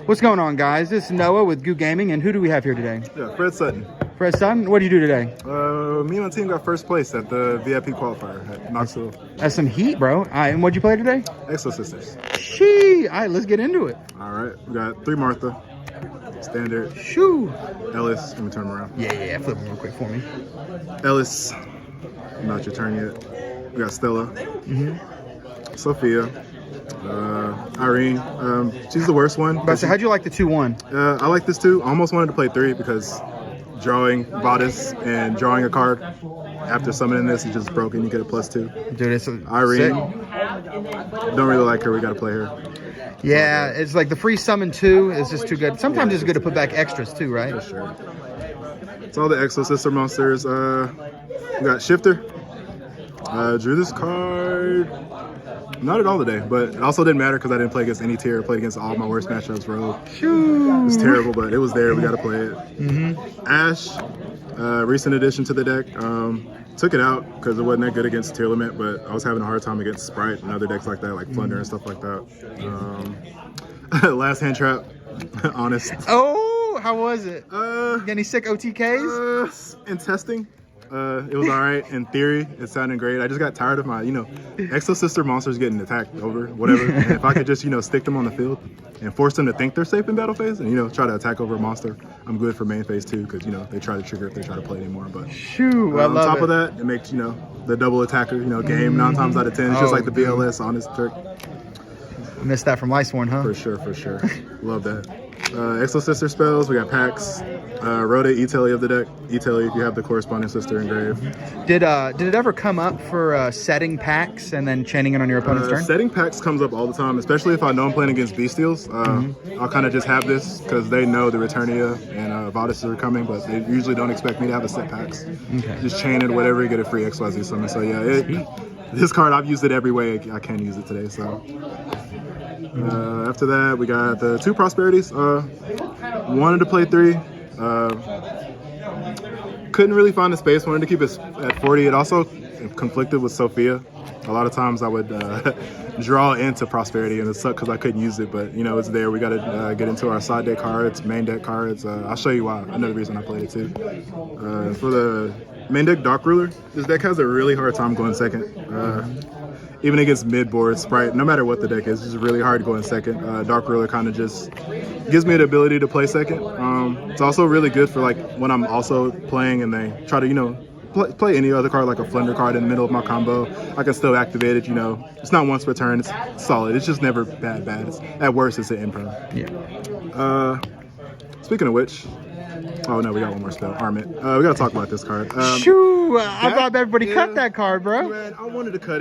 What's going on, guys? This is Noah with YuGiOh Gaming, and who do we have here today? Yeah, Fred Sutton. Fred Sutton, what do you do today? Me and my team got first place at the VIP qualifier at Knoxville. That's some heat, bro. All right, and what'd you play today? Exosisters. Shee! All right, let's get into it. All right, we got 3 Martha, Standard, Shoo! Ellis. Let me turn them around. Yeah. Flip them real quick for me. Ellis, not your turn yet. We got Stella, Sophia, Irene. She's the worst one. But so how'd you like the 2-1? I like this too. I almost wanted to play 3 because drawing bodice and drawing a card after summoning this is just broken. You get a +2. Dude, it's Irene, don't really like her. We got to play her. Yeah, it's like the free summon 2 is just too good. Sometimes it's good to put back extras too, right? For sure. It's all the Exosister monsters. We got Shifter. Drew this card. Not at all today, but it also didn't matter because I didn't play against any tier. I played against all my worst matchups. Rogue. It was terrible, but it was there. We got to play it. Ash, recent addition to the deck. Took it out because it wasn't that good against tier limit, but I was having a hard time against Sprite and other decks like that, like Plunder and stuff like that. Last hand trap, honest. Oh, how was it? Got any sick OTKs? In testing. It was all right. In theory, it sounded great. I just got tired of my, Exosister monsters getting attacked over, whatever. And if I could just, stick them on the field and force them to think they're safe in battle phase and, try to attack over a monster, I'm good for main phase too because, they try to trigger if they try to play anymore. But on top of that, it makes, the double attacker, game 9 times out of 10. It's just like the BLS honest trick. Missed that from Iceborne, huh? For sure. Love that. Exosister spells, we got packs. Rhoda, E-Telly of the deck. E-Telly if you have the corresponding sister engraved. Did it ever come up for setting packs and then chaining it on your opponent's turn? Setting packs comes up all the time, especially if I know I'm playing against Bestials. I'll kind of just have this because they know the Returnia and Vodices are coming, but they usually don't expect me to have the set packs. Okay. Just chain it, whatever, you get a free XYZ summon. So yeah, this card, I've used it every way I can use it today, so... after that, we got the 2 Prosperities. Wanted to play 3. Couldn't really find the space. Wanted to keep it at 40. It also conflicted with Sophia. A lot of times I would draw into Prosperity, and it sucked because I couldn't use it. But, it's there. We got to get into our side deck cards, main deck cards. I'll show you why. Another reason I played it too. For the main deck, Dark Ruler, this deck has a really hard time going second. Even against mid-board Sprite, no matter what the deck is, it's just really hard to go in second. Dark Ruler kind of just gives me the ability to play second. It's also really good for like when I'm also playing and they try to, play any other card like a Flunder card in the middle of my combo. I can still activate it, It's not once per turn, it's solid. It's just never bad. At worst, it's an improv. Yeah. Speaking of which, oh no, we got one more spell. Armit. We gotta talk about this card. Shoo! I thought everybody cut that card, bro. Man, I wanted to cut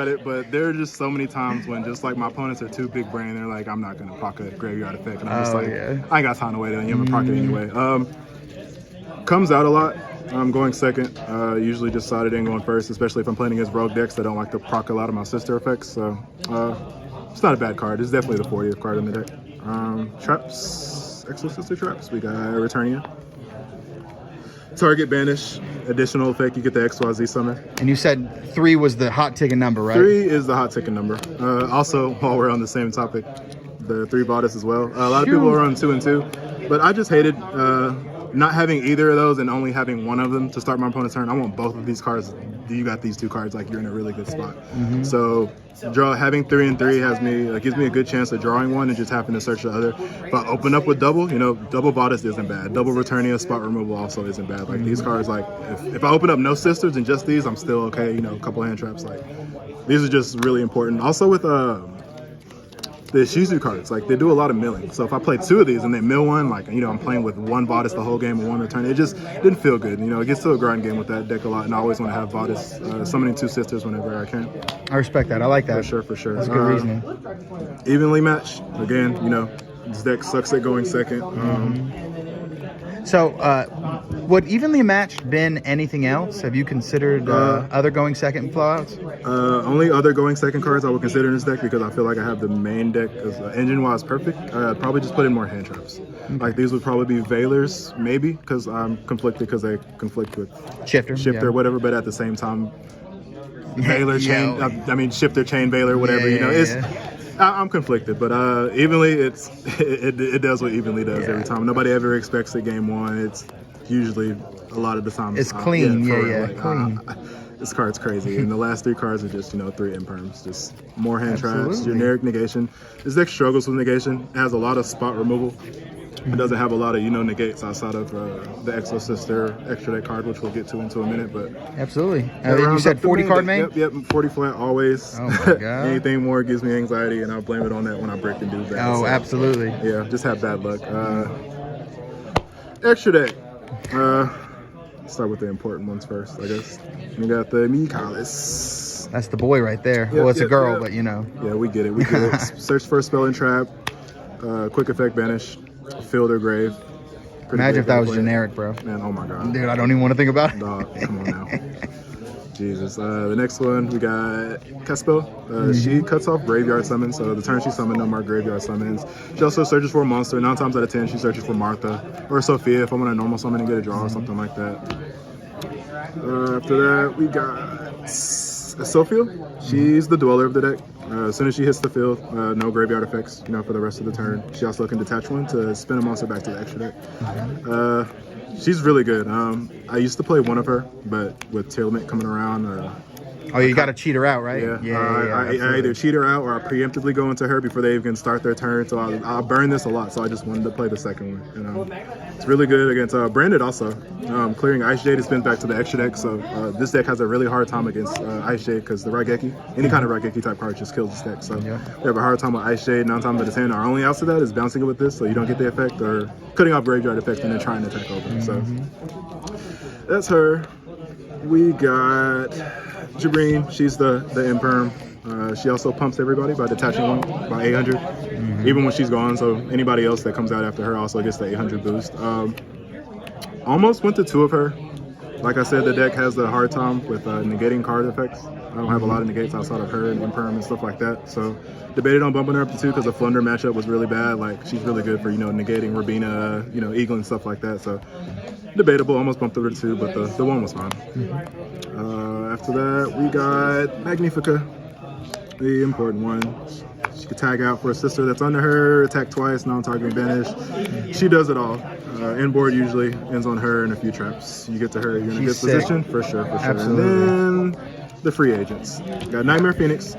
it, but there are just so many times when just like my opponents are too big brain. They're like, I'm not gonna proc a graveyard effect, and I'm just like, I ain't got time to wait on you. I'm gonna proc it anyway. Comes out a lot. I'm going second. Usually just sided in going first, especially if I'm playing against rogue decks that don't like to proc a lot of my sister effects. So it's not a bad card. It's definitely the 40th card in the deck. Traps. Exosister traps. We got Returnia. Target banish. Additional effect, you get the XYZ summon. And you said 3 was the hot ticket number, right? 3 is the hot ticket number. Also, while we're on the same topic, the 3 Bodice as well. A lot of people are on 2 and 2, but I just hated not having either of those and only having one of them to start my opponent's turn. I want both of these cards. You got these 2 cards, like you're in a really good spot. So having 3 and 3 gives me a good chance of drawing one and just having to search the other. If I open up with double, double Bodice isn't bad. Double Returnia, spot removal also isn't bad. Like these cards, like if I open up no sisters and just these, I'm still okay. A couple hand traps. Like these are just really important. Also with the Shizu cards, like they do a lot of milling. So if I play 2 of these and they mill one, like I'm playing with 1 Bodice the whole game and 1 return, it just didn't feel good. It gets to a grind game with that deck a lot, and I always want to have Bodice summoning 2 sisters whenever I can. I respect that. I like that. For sure. That's good reasoning. Evenly matched. Again, this deck sucks at going second. So, would evenly matched been anything else? Have you considered other going second blowouts? Only other going second cards I would consider in this deck because I feel like I have the main deck as engine-wise perfect. I'd probably just put in more hand traps. Like these would probably be Veilers, maybe, because I'm conflicted because they conflict with Shifter, whatever. But at the same time, Veiler chain. I mean Shifter chain Veiler, whatever. I'm conflicted, but evenly, it does what evenly does every time. Nobody ever expects it game one. It's usually a lot of the time. It's clean, for yeah, real. Like, clean. This card's crazy, and the last 3 cards are just 3 imperms, just more hand traps, Absolutely. generic negation. This deck struggles with negation. It has a lot of spot removal. It doesn't have a lot of negates outside of the Exosister extra deck card, which we'll get to into a minute. But Absolutely. that You rounds said up the 40 main card deck. main? Yep, 40 flat always. Oh my god. Anything more gives me anxiety, and I'll blame it on that when I break and do that. Oh, So, absolutely. yeah, just have bad luck. Extra deck. Start with the important ones first, I guess. We got the Mikalis. That's the boy right there. Yep, Well, it's a yep, girl, yep. but you know. Yeah, we get it. We get it. Search for a spell and trap. Quick effect banish. Field or grave. Pretty Imagine great if that was gameplay. generic, bro. Man, oh my god. Dude, I don't even want to think about it. Dog, come on now. Jesus. The next one, we got Caspel. She cuts off graveyard summons, so the turn she summoned, no more graveyard summons. She also searches for a monster. 9 times out of 10, she searches for Martha or Sophia if I'm on a normal summon and get a draw or something like that. After that, we got Sophia. She's the dweller of the deck. As soon as she hits the field, no graveyard effects, for the rest of the turn. She also can detach one to spin a monster back to the extra deck. She's really good. I used to play one of her, but with Tailment coming around, Oh, you got to cheat her out, right? I either cheat her out or I preemptively go into her before they even start their turn. So I'll burn this a lot. So I just wanted to play the second one. It's really good against Branded also. Clearing Ice Jade, it spins back to the extra deck. So this deck has a really hard time against Ice Jade because the Raigeki, any kind of Raigeki type card just kills this deck. So we have a hard time with Ice Jade. 9 times out of 10, our only outs to that is bouncing it with this so you don't get the effect, or cutting off graveyard effect and then trying to attack over. So that's her. We got Jabreen. She's the imperm. She also pumps everybody by detaching one by 800, even when she's gone. So anybody else that comes out after her also gets the 800 boost. Almost went to 2 of her. Like I said, the deck has the hard time with negating card effects. I don't have a lot of negates outside of her and imperm and stuff like that. So debated on bumping her up to 2 because the Flunder matchup was really bad. Like she's really good for negating Rabina, Eagle and stuff like that. So debatable. Almost bumped her to 2, but the 1 was fine. After that, we got Magnifica, the important one. She could tag out for a sister that's under her, attack twice, non-targeting banish. She does it all. Inboard usually ends on her and a few traps. You get to her, you're in a good position. For sure. Absolutely. And then the free agents. Got Nightmare Phoenix.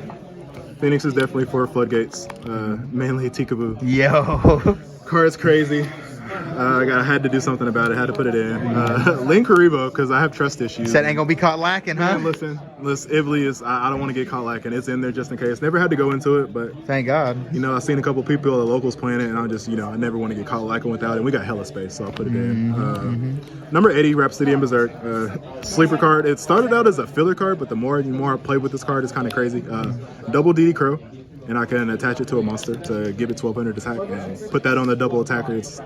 Phoenix is definitely for floodgates, mainly Tikaboo. Yo. Card's crazy. I had to do something about it. Had to put it in. Link Karibo because I have trust issues. Said ain't gonna be caught lacking, huh? Man, listen, Ivli is. I don't want to get caught lacking. It's in there just in case. Never had to go into it, but Thank God. I've seen a couple people, the locals playing it, and I just, I never want to get caught lacking without it. We got hella space, so I'll put it in. Number 80, Rhapsody and Berserk. Sleeper card. It started out as a filler card, but the more I play with this card, it's kind of crazy. Double DD Crow. And I can attach it to a monster to give it 1200 attack and put that on the double attacker. It's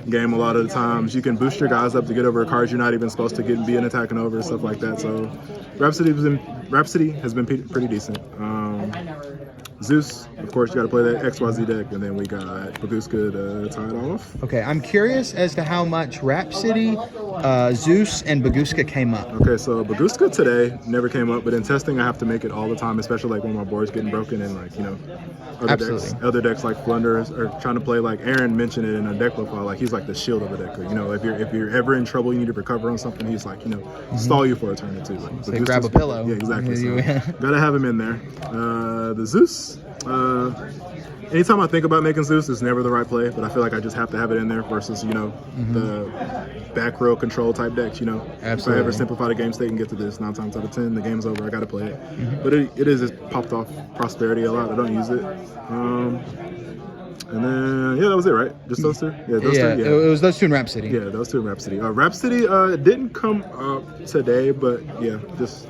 game a lot of the times. You can boost your guys up to get over a card you're not even supposed to be attacking over, stuff like that. So Rhapsody has been pretty decent. Zeus, of course, you got to play that XYZ deck, and then we got Baguska to tie it off. Okay, I'm curious as to how much Rhapsody, Zeus, and Baguska came up. Okay, so Baguska today never came up, but in testing, I have to make it all the time, especially like when my board's getting broken and other decks like Flunders or trying to play like Aaron mentioned it in a deck profile, like he's like the shield of the deck. If you're ever in trouble, you need to recover on something. He's like stall you for a turn or two. Like, Say grab a pillow. Yeah, exactly. So, gotta have him in there. The Zeus. Anytime I think about making Zeus, it's never the right play, but I feel like I just have to have it in there versus, the back row control type decks, Absolutely. If I ever simplify the game state and get to this, 9 times out of 10, the game's over, I gotta play it. But it is just popped off Prosperity a lot, I don't use it. And then, that was it, right? Just those 2? Yeah, those 2, yeah. It was those 2 in Rhapsody. Yeah, those 2 in Rhapsody. Rhapsody didn't come up today, but yeah, just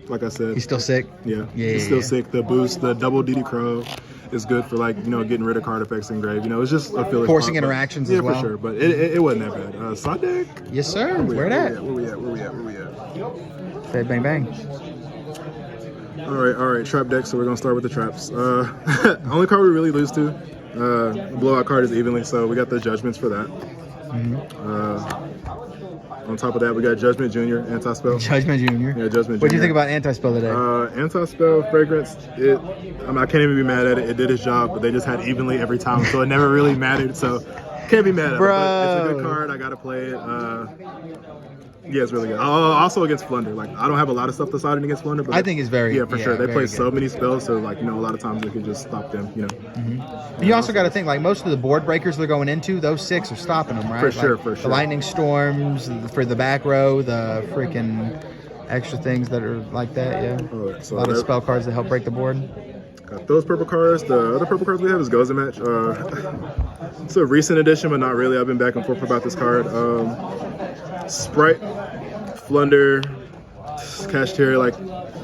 like I said. He's still sick? Yeah, he's still sick. The boost, the double DD Crow is good for getting rid of card effects in grave. It's just a filler. Forcing interactions as well. Yeah, for sure. But it wasn't that bad. Sadek? Yes, sir. Where at? Where we at? Say bang bang. All right. Trap deck. So we're gonna start with the traps. Only card we really lose to. Blowout card is evenly, so we got the judgments for that. On top of that, we got Judgment Jr. Anti-Spell. Judgment Jr. Yeah, Judgment Jr. What do you think about Anti-Spell today? Anti-Spell fragrance, I can't even be mad at it. It did its job, but they just had evenly every time, so it never really mattered. So can't be mad at it. But it's a good card. I gotta play it. Yeah, it's really good. Also against Flunder. Like, I don't have a lot of stuff decided against Flunder, but I think it's very for sure. They play good. so many spells, so like, a lot of times they can just stop them. You also got to think, like, most of the board breakers they're going into, those 6 are stopping them, right? For sure, like, for sure. The lightning storms for the back row, the freaking extra things that are like that. Yeah, So a lot of spell cards that help break the board. Got those purple cards. The other purple cards we have is Goza Match. It's a recent addition, but not really. I've been back and forth about this card. Sprite, Flunder, Cashier, like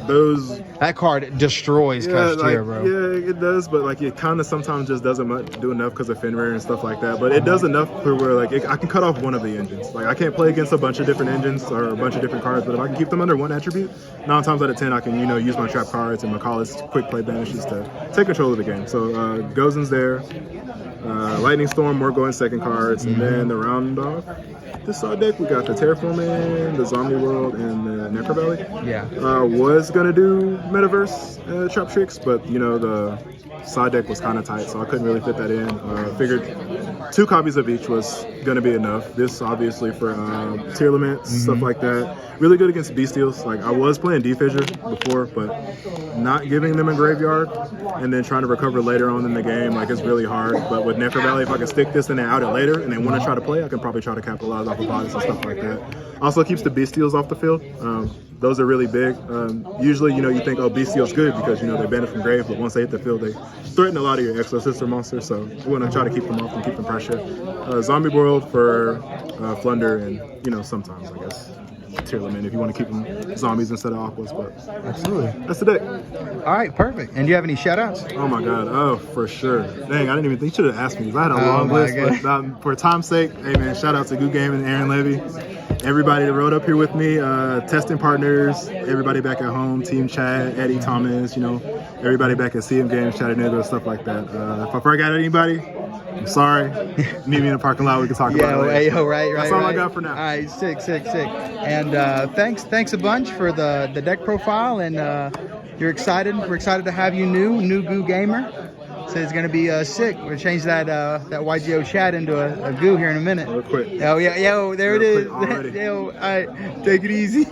those. That card destroys Cashier, bro. Yeah, it does, but like it kind of sometimes just doesn't do enough because of Fenrir and stuff like that. But it does enough for where like I can cut off one of the engines. Like I can't play against a bunch of different engines or a bunch of different cards, but if I can keep them under one attribute, 9 times out of 10 I can use my trap cards and Macallus quick play banishes to take control of the game. So Gozen's there. Lightning Storm, Morgul in second cards, and then the round off this side deck we got the Terraforming, the Zombie World, and the Necro Valley. Yeah. Was gonna do Metaverse trap tricks, but the side deck was kind of tight, so I couldn't really fit that in. Figured 2 copies of each was gonna be enough. This obviously for tier limits, stuff like that. Really good against Bestials. Like I was playing D-Fissure before, but not giving them a graveyard and then trying to recover later on in the game, like it's really hard. But with Necro Valley, if I can stick this and then out it later and they want to try to play, I can probably try to capitalize off of bodies and stuff like that. Also keeps the Bestials off the field. Those are really big. Usually, you think, oh, Bestial's good because, they ban it from grave, but once they hit the field, they threaten a lot of your Exosister monsters, so we want to try to keep them off and keep them pressure. Zombie World for Flunder and, sometimes, I guess, tier limit if you want to keep them zombies instead of aquas, but Absolutely. that's the deck. All right, perfect. And do you have any shout-outs? Oh my god, oh for sure. Dang, I didn't even think, you should have asked me because I had a long list, but for time's sake, hey man, shout out to Goo Game and Aaron Levy. Everybody that rode up here with me, testing partners, everybody back at home, Team Chad, Eddie Thomas, everybody back at CM Games, Chattanooga, stuff like that. If I forgot anybody, I'm sorry. Meet me in the parking lot, we can talk about it. Right. That's all I got for now. All right, sick. And thanks a bunch for the deck profile, and you're excited. We're excited to have you new Goo Gamer. So it's gonna be sick. We'll change that YuGiOh chat into a Goo here in a minute. Real quick. Oh yeah, there it is. Already. All right, take it easy.